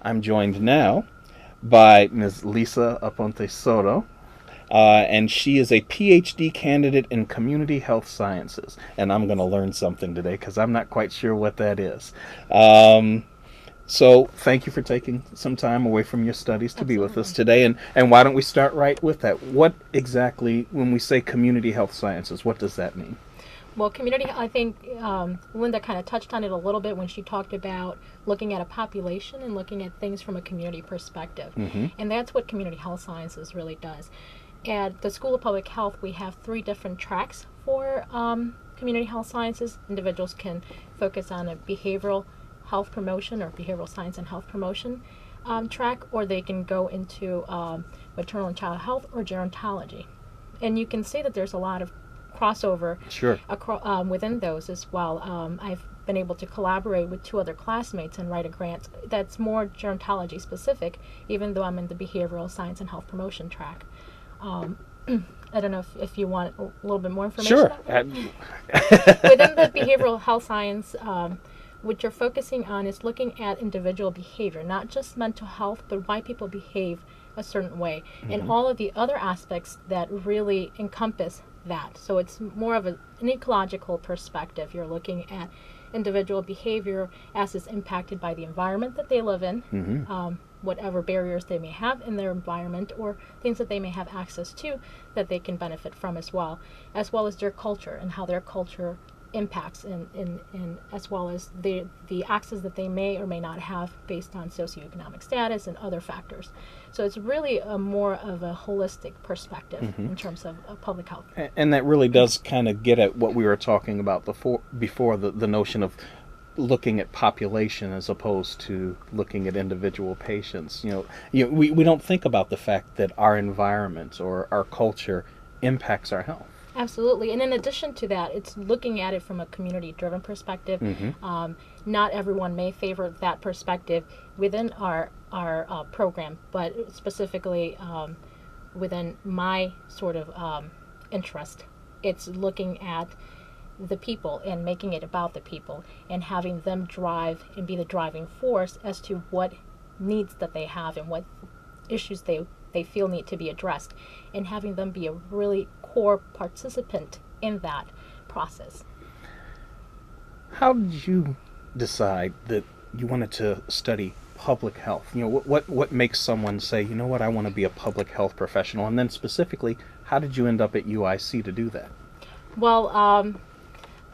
I'm joined now by Ms. Lisa Aponte Soto, and she is a PhD candidate in community health sciences. And I'm going to learn something today because I'm not quite sure what that is. So thank you for taking some time away from your studies to be with us Absolutely. today. And why don't we start right with that? What exactly, when we say community health sciences, what does that mean? Well, community, I think Linda kind of touched on it a little bit when she talked about looking at a population and looking at things from a community perspective. Mm-hmm. And that's what community health sciences really does. At the School of Public Health, we have three different tracks for community health sciences. Individuals can focus on a behavioral health promotion or behavioral science and health promotion track, or they can go into maternal and child health or gerontology. And you can see that there's a lot of crossover Sure. within those as well. I've been able to collaborate with two other classmates and write a grant that's more gerontology specific, even though I'm in the behavioral science and health promotion track. Um, I don't know if you want a little bit more information. Sure. About that. Within the behavioral health science, what you're focusing on is looking at individual behavior, not just mental health, but why people behave a certain way, and all of the other aspects that really encompass that. So it's more of an ecological perspective. You're looking at individual behavior as it's impacted by the environment that they live in, Mm-hmm. whatever barriers they may have in their environment or things that they may have access to that they can benefit from as well as their culture and how their culture impacts in as well as the access that they may or may not have based on socioeconomic status and other factors. So it's really a more of a holistic perspective Mm-hmm. in terms of public health. And that really does kind of get at what we were talking about before the notion of looking at population as opposed to looking at individual patients. We don't think about the fact that our environment or our culture impacts our health. Absolutely. And in addition to that, it's looking at it from a community driven perspective. Mm-hmm. Not everyone may favor that perspective within our program, but specifically within my sort of interest, it's looking at the people and making it about the people and having them drive and be the driving force as to what needs that they have and what issues they feel need to be addressed, and having them be a really core participant in that process. How did you decide that you wanted to study public health? What makes someone say, you know what, I want to be a public health professional? And then specifically, how did you end up at UIC to do that? Well,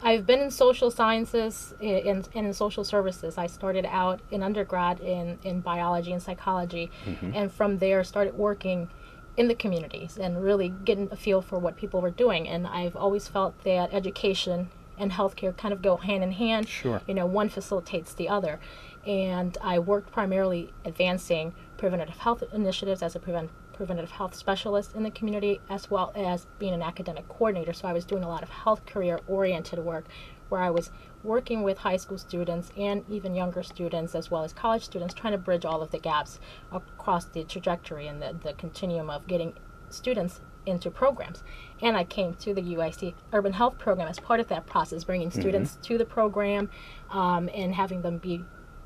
I've been in social sciences and in social services. I started out in undergrad in biology and psychology, Mm-hmm. and from there started working in the communities and really getting a feel for what people were doing. And I've always felt that education and healthcare kind of go hand in hand. Sure. One facilitates the other. And I worked primarily advancing preventative health initiatives as a preventative health specialist in the community, as well as being an academic coordinator. So I was doing a lot of health career oriented work where I was working with high school students and even younger students, as well as college students, trying to bridge all of the gaps across the trajectory and the continuum of getting students into programs. And I came to the UIC Urban Health Program as part of that process, bringing students to the program and having them be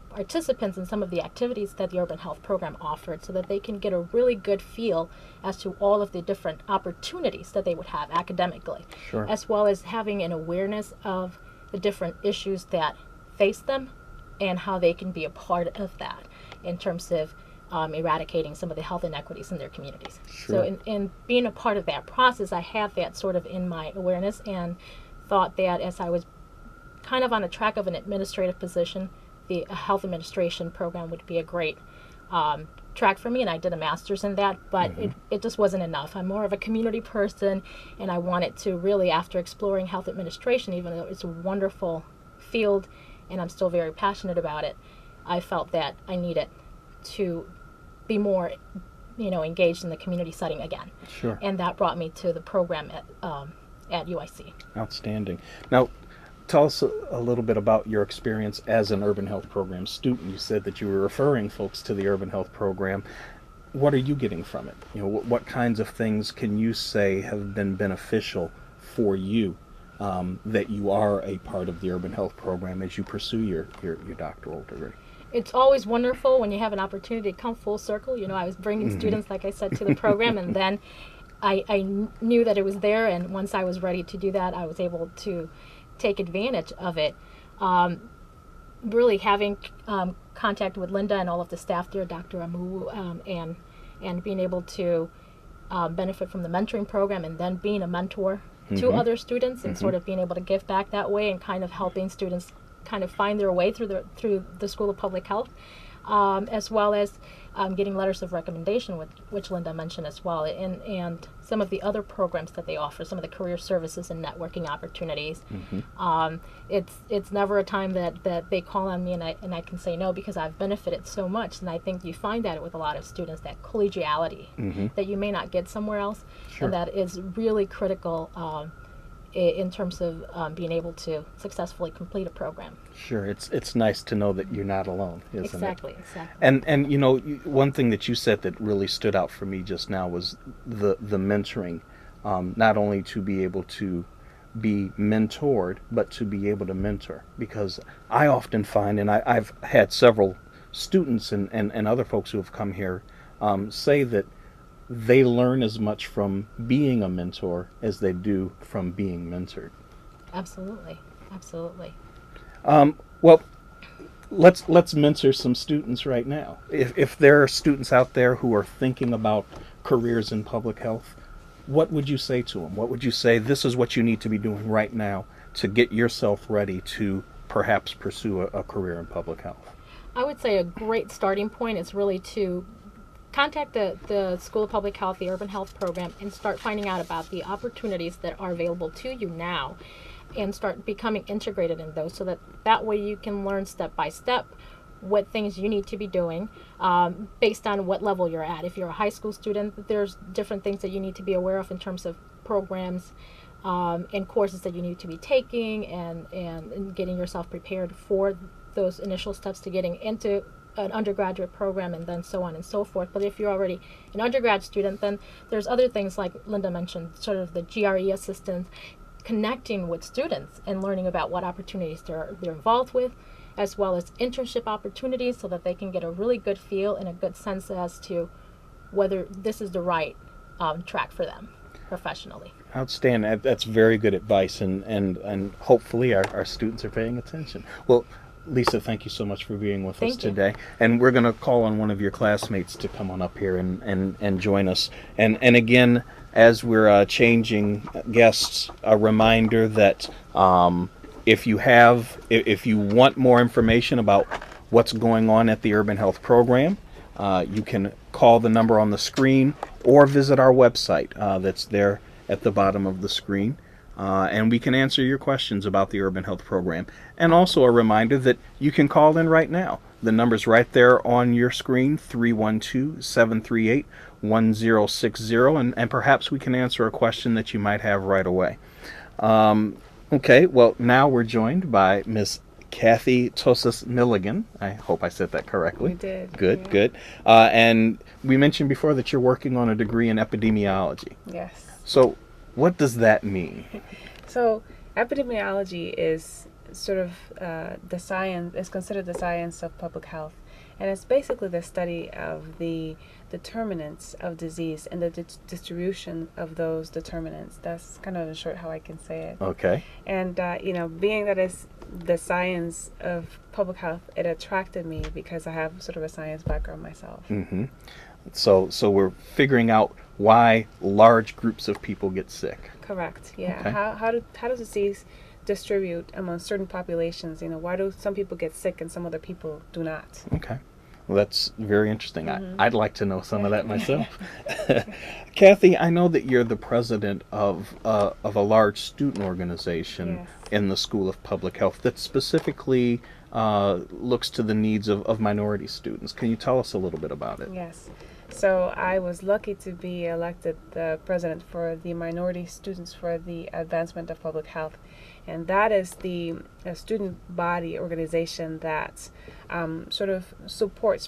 participants in some of the activities that the Urban Health Program offered so that they can get a really good feel as to all of the different opportunities that they would have academically, Sure. as well as having an awareness of the different issues that face them and how they can be a part of that in terms of eradicating some of the health inequities in their communities. Sure. So in being a part of that process, I had that sort of in my awareness and thought that as I was kind of on a track of an administrative position, the health administration program would be a great track for me, and I did a master's in that, but it just wasn't enough. I'm more of a community person, and I wanted to really, after exploring health administration, even though it's a wonderful field and I'm still very passionate about it, I felt that I needed to be more engaged in the community setting again. Sure. And that brought me to the program at UIC. Outstanding. Now, tell us a little bit about your experience as an urban health program student. You said that you were referring folks to the urban health program. What are you getting from it? What kinds of things can you say have been beneficial for you that you are a part of the urban health program as you pursue your doctoral degree? it's always wonderful when you have an opportunity to come full circle. I was bringing students, like I said, to the program, and then I knew that it was there, and once I was ready to do that, I was able to take advantage of it. Really having contact with Linda and all of the staff there, Dr. Amu, and being able to benefit from the mentoring program, and then being a mentor to other students, and sort of being able to give back that way, and kind of helping students kind of find their way through the School of Public Health, as well as getting letters of recommendation, which Linda mentioned as well, and some of the other programs that they offer, some of the career services and networking opportunities. It's never a time that they call on me and I can say no, because I've benefited so much, and I think you find that with a lot of students, that collegiality that you may not get somewhere else. Sure. And that is really critical in terms of being able to successfully complete a program. Sure, it's nice to know that you're not alone, isn't Exactly. it? And one thing that you said that really stood out for me just now was the mentoring, not only to be able to be mentored, but to be able to mentor. Because I often find, and I've had several students and other folks who have come here say that they learn as much from being a mentor as they do from being mentored. Absolutely. Well, let's mentor some students right now. If there are students out there who are thinking about careers in public health, what would you say to them? What would you say, this is what you need to be doing right now to get yourself ready to perhaps pursue a career in public health? I would say a great starting point is really to contact the School of Public Health, the Urban Health Program, and start finding out about the opportunities that are available to you now, and start becoming integrated in those, so that way you can learn step by step what things you need to be doing based on what level you're at. If you're a high school student, there's different things that you need to be aware of in terms of programs and courses that you need to be taking, and getting yourself prepared for those initial steps to getting into an undergraduate program, and then so on and so forth. But if you're already an undergrad student, then there's other things like Linda mentioned, sort of the GRE assistance, connecting with students and learning about what opportunities they're involved with, as well as internship opportunities, so that they can get a really good feel and a good sense as to whether this is the right track for them professionally. Outstanding. That's very good advice, and hopefully our students are paying attention. Well, Lisa, thank you so much for being with us today. And we're going to call on one of your classmates to come on up here and join us. And again, as we're changing guests, a reminder that if you want more information about what's going on at the Urban Health Program, you can call the number on the screen or visit our website that's there at the bottom of the screen. And we can answer your questions about the Urban Health Program. And also a reminder that you can call in right now. The number's right there on your screen, 312-738-1060, and perhaps we can answer a question that you might have right away. Okay, well, now we're joined by Miss Kathy Tossas Milligan. I hope I said that correctly. You did. Good, yeah. good. And we mentioned before that you're working on a degree in epidemiology. Yes. So what does that mean? So epidemiology is sort of the science, is considered the science of public health. And it's basically the study of the determinants of disease and the distribution of those determinants. That's kind of in short how I can say it. Okay. And, being that it's the science of public health, it attracted me because I have sort of a science background myself. Mm-hmm. So we're figuring out why large groups of people get sick. Correct. Yeah. Okay. How does disease distribute among certain populations? Why do some people get sick and some other people do not? Okay. Well, that's very interesting. Mm-hmm. I'd like to know some of that myself. Kathy, I know that you're the president of a large student organization Yes. in the School of Public Health that specifically looks to the needs of minority students. Can you tell us a little bit about it? Yes. So I was lucky to be elected the president for the minority students for the advancement of public health. And that is the student body organization that sort of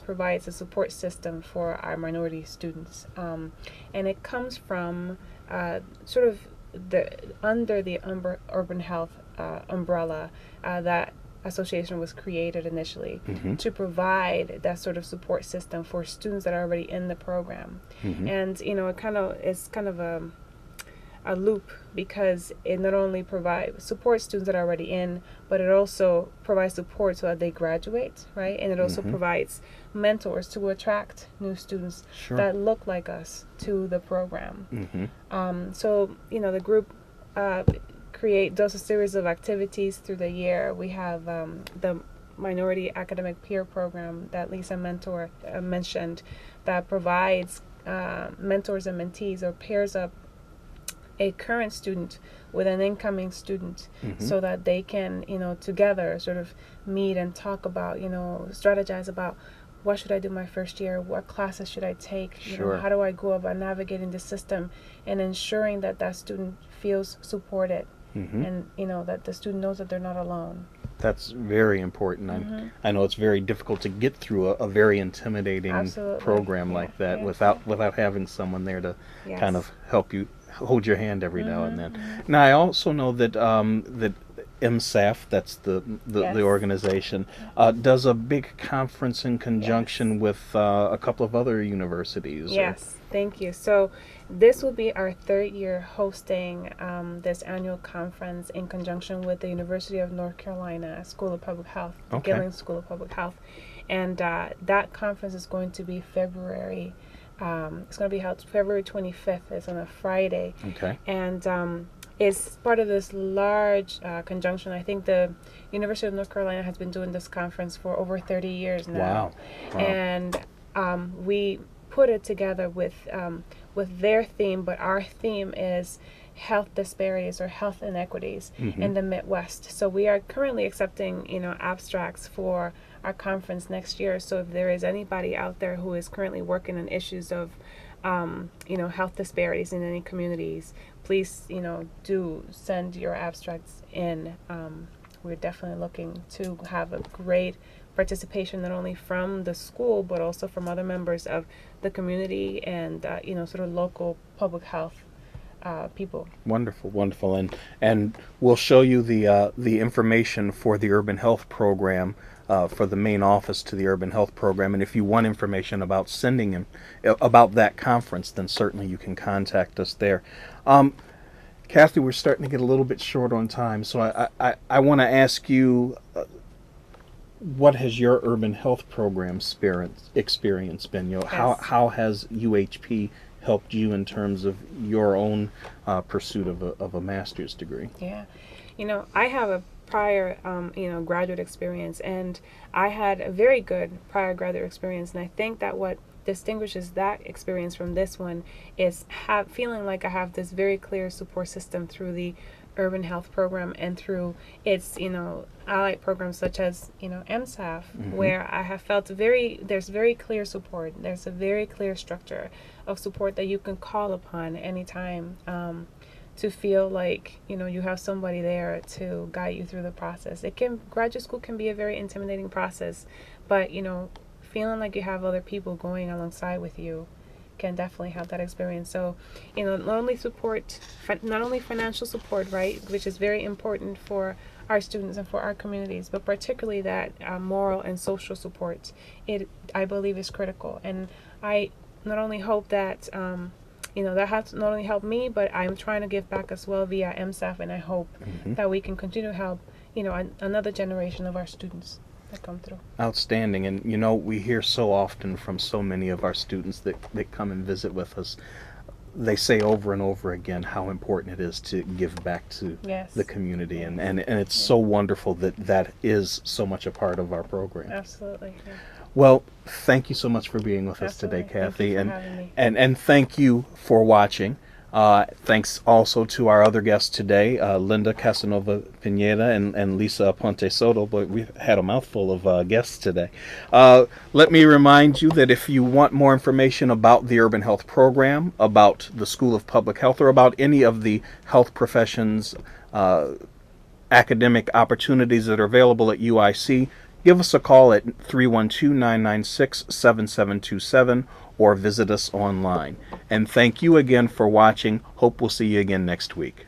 provides a support system for our minority students. And it comes from under the urban health umbrella that association was created initially Mm-hmm. to provide that sort of support system for students that are already in the program. Mm-hmm. And it's kind of a loop, because it not only provides support students that are already in, but it also provides support so that they graduate, right? And it also Mm-hmm. provides mentors to attract new students Sure. that look like us to the program. Mm-hmm. So the group does a series of activities through the year. We have the Minority Academic Peer Program that Lisa mentioned, that provides mentors and mentees, or pairs up a current student with an incoming student, Mm-hmm. so that they can, together sort of meet and talk about, strategize about what should I do my first year, what classes should I take, Sure. how do I go about navigating the system, and ensuring that that student feels supported, Mm-hmm. and that the student knows that they're not alone. That's very important. Mm-hmm. I know it's very difficult to get through a very intimidating Absolutely. program Yeah, like that yeah. without having someone there to Yes. kind of help you, hold your hand every now and then. Mm-hmm. Now I also know that that MSAF, that's the Yes. organization, does a big conference in conjunction with a couple of other universities. Yes, thank you. So this will be our third year hosting this annual conference in conjunction with the University of North Carolina School of Public Health, the Okay. Gilling School of Public Health. And that conference is going to be February. It's going to be held February 25th. It's on a Friday. Okay. And it's part of this large conjunction. I think the University of North Carolina has been doing this conference for over 30 years now. Wow. And we put it together with their theme, but our theme is health disparities or health inequities Mhm. in the Midwest. So we are currently accepting, abstracts for our conference next year. So if there is anybody out there who is currently working on issues of, health disparities in any communities, please, do send your abstracts in. We're definitely looking to have a great participation, not only from the school, but also from other members of the community and, sort of local public health people. Wonderful, wonderful, and we'll show you the information for the Urban Health Program, for the main office to the Urban Health Program. And if you want information about sending in, about that conference, then certainly you can contact us there. Kathy, we're starting to get a little bit short on time, so I want to ask you, what has your Urban Health Program experience been? Yes. How has UHP helped you in terms of your own pursuit of a master's degree? Yeah. I have a prior, graduate experience, and I had a very good prior graduate experience, and I think that what distinguishes that experience from this one is feeling like I have this very clear support system through the Urban Health Program and through its, allied programs such as, MSAF, Mhm. where I have felt there's very clear support. There's a very clear structure of support that you can call upon anytime, to feel like, you have somebody there to guide you through the process. Graduate school can be a very intimidating process, but, feeling like you have other people going alongside with you can definitely help that experience. So, not only financial support, right, which is very important for our students and for our communities, but particularly that moral and social support, I believe is critical. And I not only hope that, that has not only helped me, but I'm trying to give back as well via MSAF, and I hope Mhm. that we can continue to help, another generation of our students that come through. Outstanding. And we hear so often from so many of our students that come and visit with us, they say over and over again how important it is to give back to Yes. the community, Yes. and it's so wonderful that is so much a part of our program. Absolutely. Yeah. Well, thank you so much for being with us Absolutely. today, Kathy, Thank you for and having me. and thank you for watching. Thanks also to our other guests today, Linda Casanova Pineda and Lisa Aponte Soto, but we've had a mouthful of guests today. Let me remind you that if you want more information about the Urban Health Program, about the School of Public Health, or about any of the health professions academic opportunities that are available at UIC, give us a call at 312-996-7727 or visit us online. And thank you again for watching. Hope we'll see you again next week.